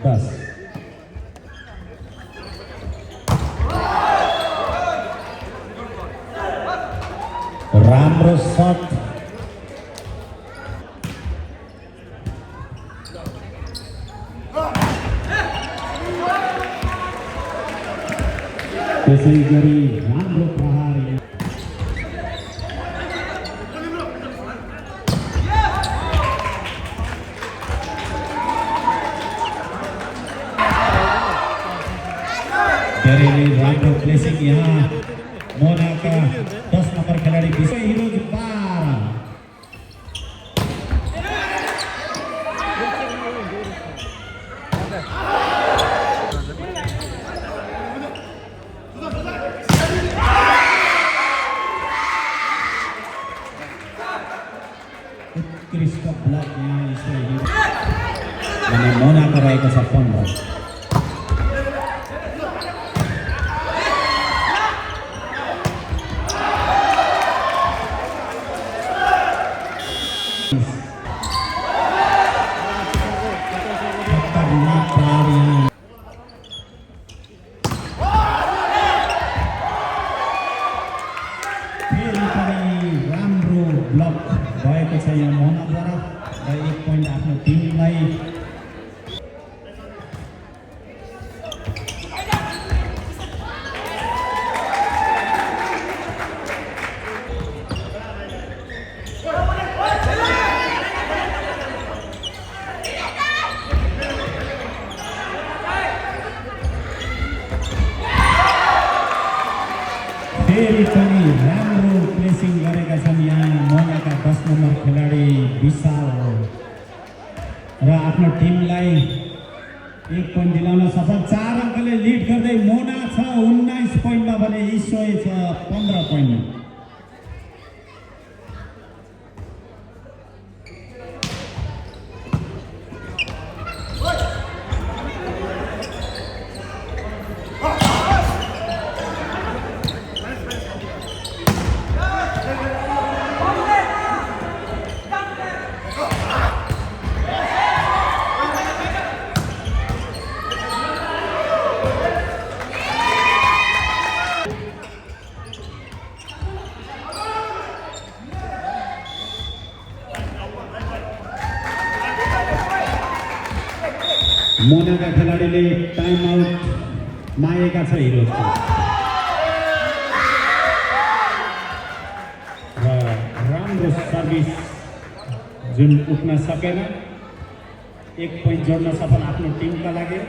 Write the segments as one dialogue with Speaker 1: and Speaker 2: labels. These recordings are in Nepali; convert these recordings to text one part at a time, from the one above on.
Speaker 1: 10 राम्रो शट त्यसै गरी राम्रो प्रहार धेरै राम्रो प्लेसिङ यहाँ मोनाका 10 नम्बर खेलाडी विजय हिरोज 12 उत्कृष्ट ब्लक यहाँ विजय हिरोज अनि मोनाका रहेको छ 15 राम्रो ब्लक भएको छ यहाँ मोहनाद्वारा र 1 पोइन्ट आफ्नो टिमलाई फेरि पनि राम्रो प्लेसिङ गरेका छन् यहाँ मोनाका 10 नम्बर खेलाडी विशाल र आफ्नो टिमलाई 1 पोइन्ट दिलाउन सफल 4 अङ्कले लिड गर्दै मोना छ 19 पोइन्टमा भने ईश्वरी छ 15 पोइन्टमा मोनाका खेलाडीले टाइम आउट मागेका छ हिरोजको र राम्रो सर्भिस जुन उठ्न सकेन 1 पोइन्ट जोड्न सफल आफ्नो टिमका लागि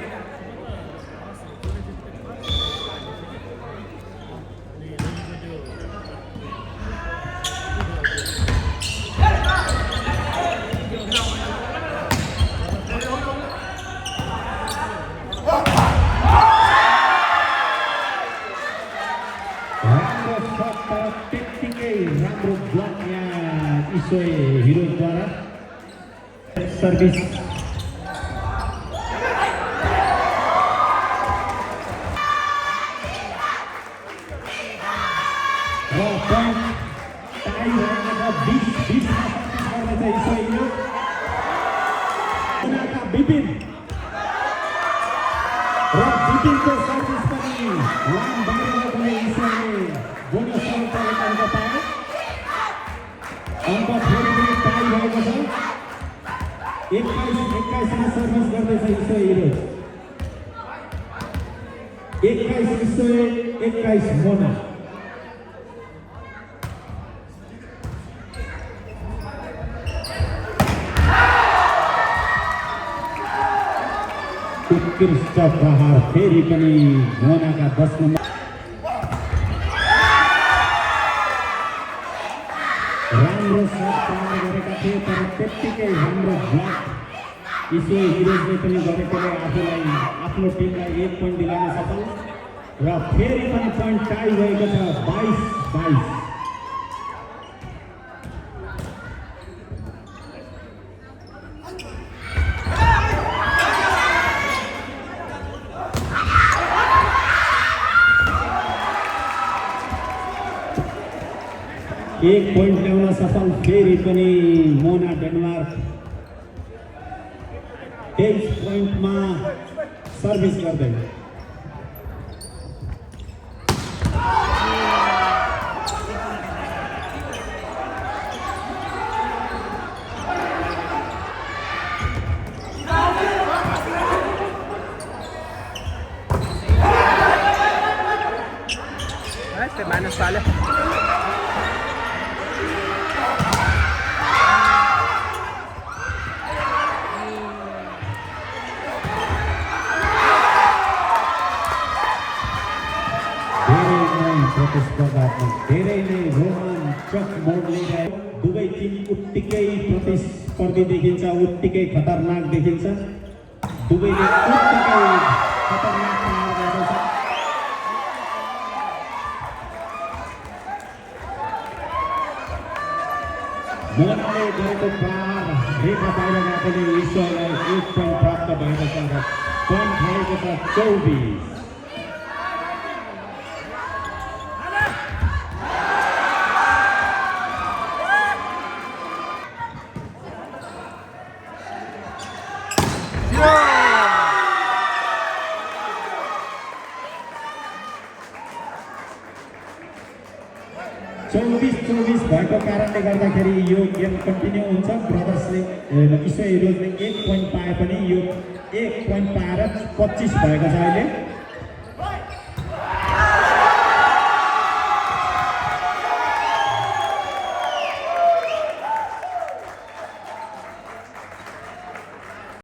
Speaker 1: राम्रो ब्लक यहाँ ईश्वरी हिरोजद्वारा सर्भिस र पोइन्ट टाइ भएको छ 20-20 गर्दैछ ईश्वरी हिरोज मोनाका विपिन र विपिनको सर्भिस पनि लाइन बाहिर गए ईश्वरीले बोनस अङ्क पाए अंक फेरि पनि टाइ भएको छ 21-21 मा सर्भिस गर्दैछ ईश्वरी हिरोज 21 ईश्वरी 21 मोना उत्कृष्ट प्रहार फेरि पनि मोनाका 10 नम्बर राम्रो शट प्रहार गरेका थिए तर त्यत्तिकै राम्रो ब्लक ईश्वरी हिरोजले पनि गरेकोले आफूलाई आफ्नो टिमलाई 1 पोइन्ट दिलाउन सफल र फेरि पनि पोइन्ट टाइ भएको छ 22-22 1 पोइन्ट ल्याउन सफल फेरि पनि मोना डेनमार्क 23 पोइन्टमा सर्भिस गर्दै
Speaker 2: Minus pala.
Speaker 1: धेरै नै रोमाञ्चक मोड लिइरहेको दुवै टिम उत्तिकै प्रतिस्पर्धी देखिन्छ, उत्तिकै खतरनाक देखिन्छ। दुवैले उत्तिकै खतरनाक प्रहार गर्दैछ। मोहनले गरेको प्रहार रेखा बाहिर गएकोले ईश्वरलाई 1 पोइन्ट प्राप्त भएको छ र पोइन्ट भएको छ 24। चौबिस भएको कारणले गर्दाखेरि यो गेम कन्टिन्यू हुन्छ। ब्रदर्सले ईश्वर हिरोजले 1 पोइन्ट पाए पनि यो 1 पोइन्ट पाएर 25 भएको छ अहिले।